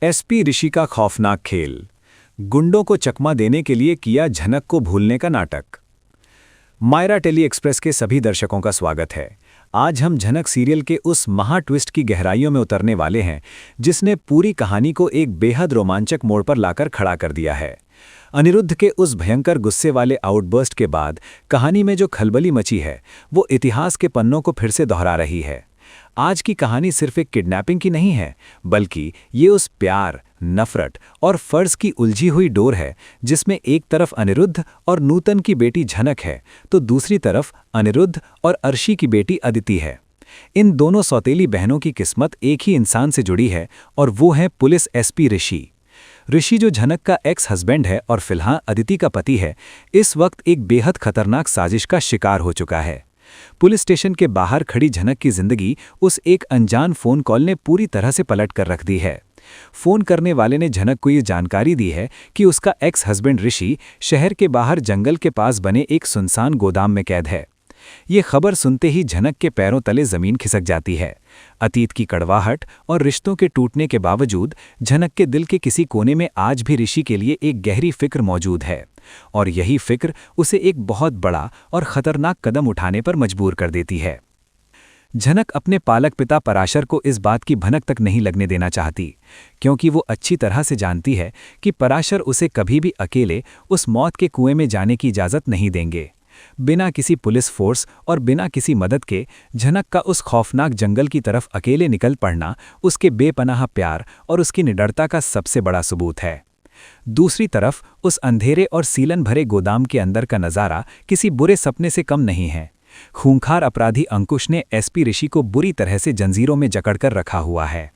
SP ऋषि का खौफनाक खेल। गुंडों को चकमा देने के लिए किया झनक को भूलने का नाटक। मायरा टेली एक्सप्रेस के सभी दर्शकों का स्वागत है। आज हम झनक सीरियल के उस महा ट्विस्ट की गहराइयों में उतरने वाले हैं जिसने पूरी कहानी को एक बेहद रोमांचक मोड़ पर लाकर खड़ा कर दिया है। अनिरुद्ध के उस भयंकर गुस्से वाले आउटबर्स्ट के बाद कहानी में जो खलबली मची है वो इतिहास के पन्नों को फिर से दोहरा रही है। आज की कहानी सिर्फ एक किडनैपिंग की नहीं है, बल्कि ये उस प्यार, नफरत और फर्ज की उलझी हुई डोर है जिसमें एक तरफ अनिरुद्ध और नूतन की बेटी झनक है तो दूसरी तरफ अनिरुद्ध और अर्शी की बेटी अदिति है। इन दोनों सौतेली बहनों की किस्मत एक ही इंसान से जुड़ी है और वो है पुलिस एसपी ऋषि। ऋषि जो झनक का एक्स हस्बैंड है और फिलहाल अदिति का पति है, इस वक्त एक बेहद खतरनाक साजिश का शिकार हो चुका है। पुलिस स्टेशन के बाहर खड़ी झनक की जिंदगी उस एक अनजान फोन कॉल ने पूरी तरह से पलट कर रख दी है। फोन करने वाले ने झनक को ये जानकारी दी है कि उसका एक्स हस्बैंड ऋषि शहर के बाहर जंगल के पास बने एक सुनसान गोदाम में कैद है। ये खबर सुनते ही झनक के पैरों तले जमीन खिसक जाती है। अतीत की कड़वाहट और रिश्तों के टूटने के बावजूद झनक के दिल के किसी कोने में आज भी ऋषि के लिए एक गहरी फिक्र मौजूद है और यही फिक्र उसे एक बहुत बड़ा और खतरनाक कदम उठाने पर मजबूर कर देती है। झनक अपने पालक पिता पराशर को इस बात की भनक तक नहीं लगने देना चाहती, क्योंकि वो अच्छी तरह से जानती है कि पराशर उसे कभी भी अकेले उस मौत के कुएं में जाने की इजाज़त नहीं देंगे। बिना किसी पुलिस फोर्स और बिना किसी मदद के झनक का उस खौफनाक जंगल की तरफ अकेले निकल पड़ना उसके बेपनाह प्यार और उसकी निडरता का सबसे बड़ा सबूत है। दूसरी तरफ उस अंधेरे और सीलन भरे गोदाम के अंदर का नज़ारा किसी बुरे सपने से कम नहीं है। खूंखार अपराधी अंकुश ने एसपी ऋषि को बुरी तरह से जंजीरों में जकड़कर रखा हुआ है।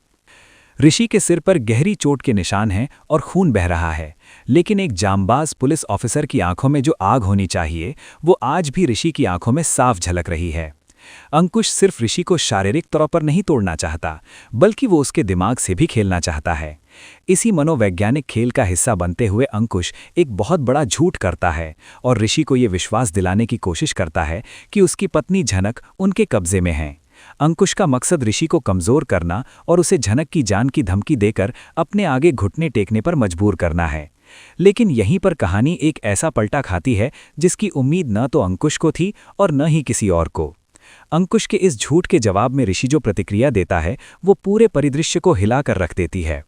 ऋषि के सिर पर गहरी चोट के निशान हैं और खून बह रहा है, लेकिन एक जांबाज पुलिस ऑफिसर की आंखों में जो आग होनी चाहिए वो आज भी ऋषि की आंखों में साफ झलक रही है। अंकुश सिर्फ ऋषि को शारीरिक तौर पर नहीं तोड़ना चाहता, बल्कि वो उसके दिमाग से भी खेलना चाहता है। इसी मनोवैज्ञानिक खेल का हिस्सा बनते हुए अंकुश एक बहुत बड़ा झूठ करता है और ऋषि को ये विश्वास दिलाने की कोशिश करता है कि उसकी पत्नी झनक उनके कब्जे में है। अंकुश का मकसद ऋषि को कमज़ोर करना और उसे झनक की जान की धमकी देकर अपने आगे घुटने टेकने पर मजबूर करना है। लेकिन यहीं पर कहानी एक ऐसा पलटा खाती है जिसकी उम्मीद न तो अंकुश को थी और न ही किसी और को। अंकुश के इस झूठ के जवाब में ऋषि जो प्रतिक्रिया देता है वो पूरे परिदृश्य को हिला कर रख देती है।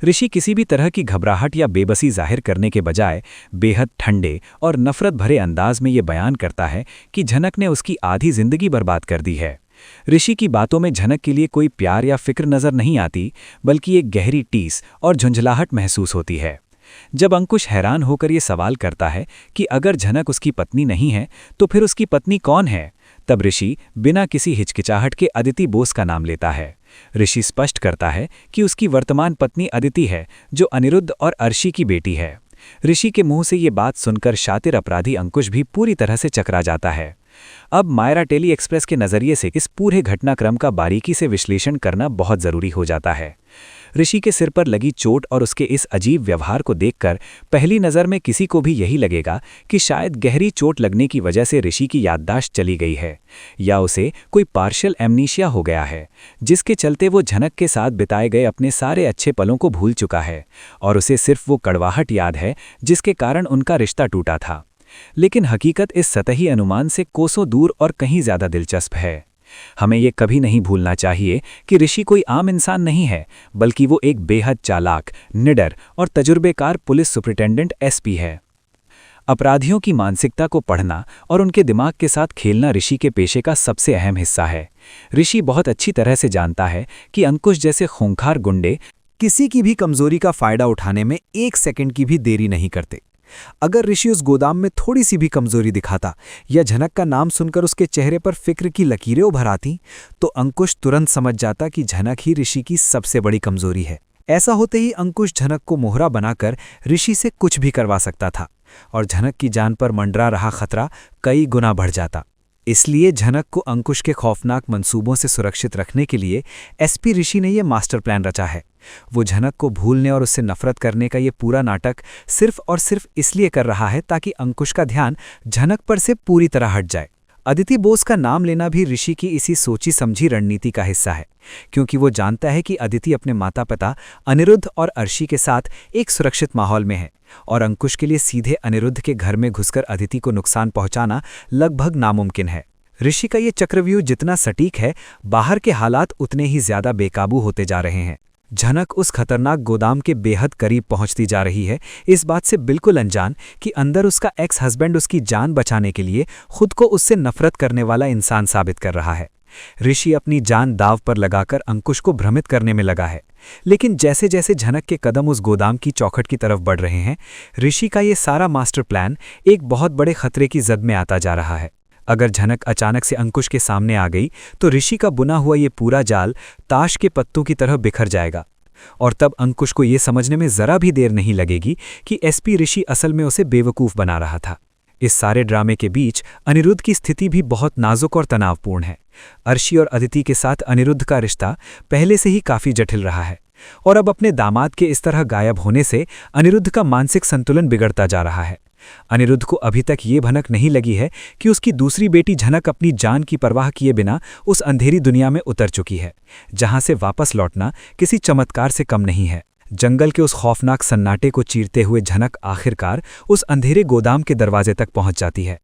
ऋषि किसी भी तरह की घबराहट या बेबसी जाहिर करने के बजाय बेहद ठंडे और नफरत भरे अंदाज में ये बयान करता है कि झनक ने उसकी आधी जिंदगी बर्बाद कर दी है। ऋषि की बातों में झनक के लिए कोई प्यार या फिक्र नजर नहीं आती, बल्कि एक गहरी टीस और झुंझलाहट महसूस होती है। जब अंकुश हैरान होकर ये सवाल करता है कि अगर झनक उसकी पत्नी नहीं है तो फिर उसकी पत्नी कौन है, तब ऋषि बिना किसी हिचकिचाहट के अदिति बोस का नाम लेता है। ऋषि स्पष्ट करता है कि उसकी वर्तमान पत्नी अदिति है, जो अनिरुद्ध और अर्शी की बेटी है। ऋषि के मुंह से ये बात सुनकर शातिर अपराधी अंकुश भी पूरी तरह से चकरा जाता है। अब मायरा टेली एक्सप्रेस के नज़रिए से इस पूरे घटनाक्रम का बारीकी से विश्लेषण करना बहुत ज़रूरी हो जाता है। ऋषि के सिर पर लगी चोट और उसके इस अजीब व्यवहार को देखकर पहली नज़र में किसी को भी यही लगेगा कि शायद गहरी चोट लगने की वजह से ऋषि की याददाश्त चली गई है या उसे कोई पार्शियल एमनीशिया हो गया है, जिसके चलते वो झनक के साथ बिताए गए अपने सारे अच्छे पलों को भूल चुका है और उसे सिर्फ वो कड़वाहट याद है जिसके कारण उनका रिश्ता टूटा था। लेकिन हकीकत इस सतही अनुमान से कोसों दूर और कहीं ज़्यादा दिलचस्प है। हमें ये कभी नहीं भूलना चाहिए कि ऋषि कोई आम इंसान नहीं है, बल्कि वो एक बेहद चालाक, निडर और तजुर्बेकार पुलिस सुपरिटेंडेंट एसपी है। अपराधियों की मानसिकता को पढ़ना और उनके दिमाग के साथ खेलना ऋषि के पेशे का सबसे अहम हिस्सा है। ऋषि बहुत अच्छी तरह से जानता है कि अंकुश जैसे खूंखार गुंडे किसी की भी कमजोरी का फायदा उठाने में एक सेकंड की भी देरी नहीं करते। अगर ऋषि उस गोदाम में थोड़ी सी भी कमजोरी दिखाता या झनक का नाम सुनकर उसके चेहरे पर फिक्र की लकीरें उभर आती, तो अंकुश तुरंत समझ जाता कि झनक ही ऋषि की सबसे बड़ी कमजोरी है। ऐसा होते ही अंकुश झनक को मोहरा बनाकर ऋषि से कुछ भी करवा सकता था और झनक की जान पर मंडरा रहा खतरा कई गुना बढ़ जाता। इसलिए झनक को अंकुश के खौफनाक मंसूबों से सुरक्षित रखने के लिए एसपी ऋषि ने यह मास्टर प्लान रचा है। वो झनक को भूलने और उससे नफरत करने का ये पूरा नाटक सिर्फ और सिर्फ इसलिए कर रहा है ताकि अंकुश का ध्यान झनक पर से पूरी तरह हट जाए। अदिति बोस का नाम लेना भी ऋषि की इसी सोची समझी रणनीति का हिस्सा है, क्योंकि वो जानता है कि अदिति अपने माता पिता अनिरुद्ध और अर्शी के साथ एक सुरक्षित माहौल में है और अंकुश के लिए सीधे अनिरुद्ध के घर में घुसकर अदिति को नुकसान पहुंचाना लगभग नामुमकिन है। ऋषि का ये चक्रव्यूह जितना सटीक है, बाहर के हालात उतने ही ज्यादा बेकाबू होते जा रहे हैं। झनक उस खतरनाक गोदाम के बेहद करीब पहुंचती जा रही है, इस बात से बिल्कुल अनजान कि अंदर उसका एक्स हस्बैंड उसकी जान बचाने के लिए खुद को उससे नफरत करने वाला इंसान साबित कर रहा है। ऋषि अपनी जान दांव पर लगाकर अंकुश को भ्रमित करने में लगा है, लेकिन जैसे जैसे झनक के कदम उस गोदाम की चौखट की तरफ बढ़ रहे हैं, ऋषि का ये सारा मास्टर प्लान एक बहुत बड़े खतरे की जद में आता जा रहा है। अगर झनक अचानक से अंकुश के सामने आ गई तो ऋषि का बुना हुआ ये पूरा जाल ताश के पत्तों की तरह बिखर जाएगा, और तब अंकुश को ये समझने में जरा भी देर नहीं लगेगी कि एसपी ऋषि असल में उसे बेवकूफ़ बना रहा था। इस सारे ड्रामे के बीच अनिरुद्ध की स्थिति भी बहुत नाजुक और तनावपूर्ण है। अर्शी और अदिति के साथ अनिरुद्ध का रिश्ता पहले से ही काफ़ी जटिल रहा है, और अब अपने दामाद के इस तरह गायब होने से अनिरुद्ध का मानसिक संतुलन बिगड़ता जा रहा है। अनिरुद्ध को अभी तक ये भनक नहीं लगी है कि उसकी दूसरी बेटी झनक अपनी जान की परवाह किए बिना उस अंधेरी दुनिया में उतर चुकी है, जहां से वापस लौटना किसी चमत्कार से कम नहीं है। जंगल के उस खौफनाक सन्नाटे को चीरते हुए झनक आखिरकार उस अंधेरे गोदाम के दरवाजे तक पहुंच जाती है।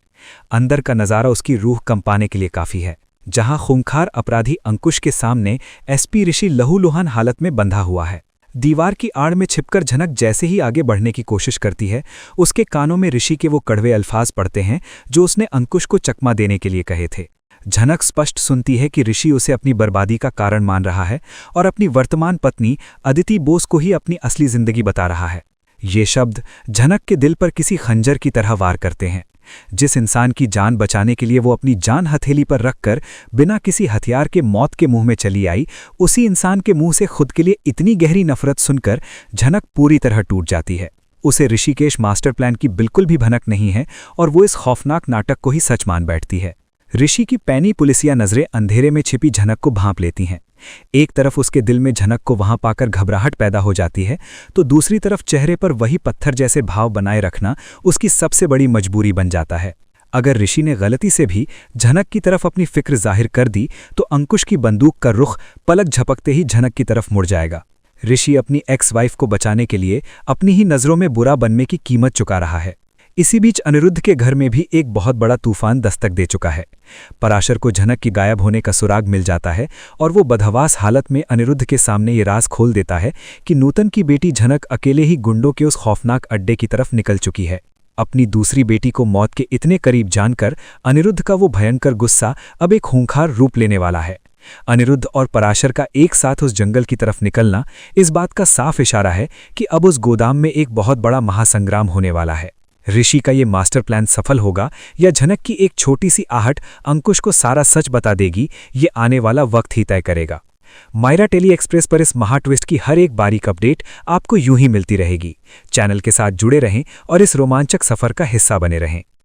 अंदर का नज़ारा उसकी रूह कंपाने के लिए काफ़ी है, जहां खूंखार अपराधी अंकुश के सामने एसपी ऋषि लहूलुहान हालत में बंधा हुआ है। दीवार की आड़ में छिपकर झनक जैसे ही आगे बढ़ने की कोशिश करती है, उसके कानों में ऋषि के वो कड़वे अल्फाज पड़ते हैं जो उसने अंकुश को चकमा देने के लिए कहे थे। झनक स्पष्ट सुनती है कि ऋषि उसे अपनी बर्बादी का कारण मान रहा है और अपनी वर्तमान पत्नी अदिति बोस को ही अपनी असली जिंदगी बता रहा है। ये शब्द झनक के दिल पर किसी खंजर की तरह वार करते हैं। जिस इंसान की जान बचाने के लिए वो अपनी जान हथेली पर रखकर बिना किसी हथियार के मौत के मुंह में चली आई, उसी इंसान के मुंह से खुद के लिए इतनी गहरी नफरत सुनकर झनक पूरी तरह टूट जाती है। उसे ऋषिकेश मास्टर प्लान की बिल्कुल भी भनक नहीं है और वो इस खौफनाक नाटक को ही सच मान बैठती है। ऋषि की पैनी पुलिसिया नजरें अंधेरे में छिपी झनक को भांप लेती हैं। एक तरफ उसके दिल में झनक को वहां पाकर घबराहट पैदा हो जाती है, तो दूसरी तरफ चेहरे पर वही पत्थर जैसे भाव बनाए रखना उसकी सबसे बड़ी मजबूरी बन जाता है। अगर ऋषि ने गलती से भी झनक की तरफ अपनी फिक्र जाहिर कर दी तो अंकुश की बंदूक का रुख पलक झपकते ही झनक की तरफ मुड़ जाएगा। ऋषि अपनी एक्स वाइफ को बचाने के लिए अपनी ही नज़रों में बुरा बनने की कीमत चुका रहा है। इसी बीच अनिरुद्ध के घर में भी एक बहुत बड़ा तूफान दस्तक दे चुका है। पराशर को झनक की गायब होने का सुराग मिल जाता है और वो बदहवास हालत में अनिरुद्ध के सामने ये राज खोल देता है कि नूतन की बेटी झनक अकेले ही गुंडों के उस खौफनाक अड्डे की तरफ निकल चुकी है। अपनी दूसरी बेटी को मौत के इतने करीब जानकर अनिरुद्ध का वो भयंकर गुस्सा अब एक खूंखार रूप लेने वाला है। अनिरुद्ध और पराशर का एक साथ उस जंगल की तरफ निकलना इस बात का साफ इशारा है कि अब उस गोदाम में एक बहुत बड़ा महासंग्राम होने वाला है। ऋषि का ये मास्टर प्लान सफल होगा या झनक की एक छोटी सी आहट अंकुश को सारा सच बता देगी, ये आने वाला वक्त ही तय करेगा। मायरा टेली एक्सप्रेस पर इस महा ट्विस्ट की हर एक बारीक अपडेट आपको यूं ही मिलती रहेगी। चैनल के साथ जुड़े रहें और इस रोमांचक सफर का हिस्सा बने रहें।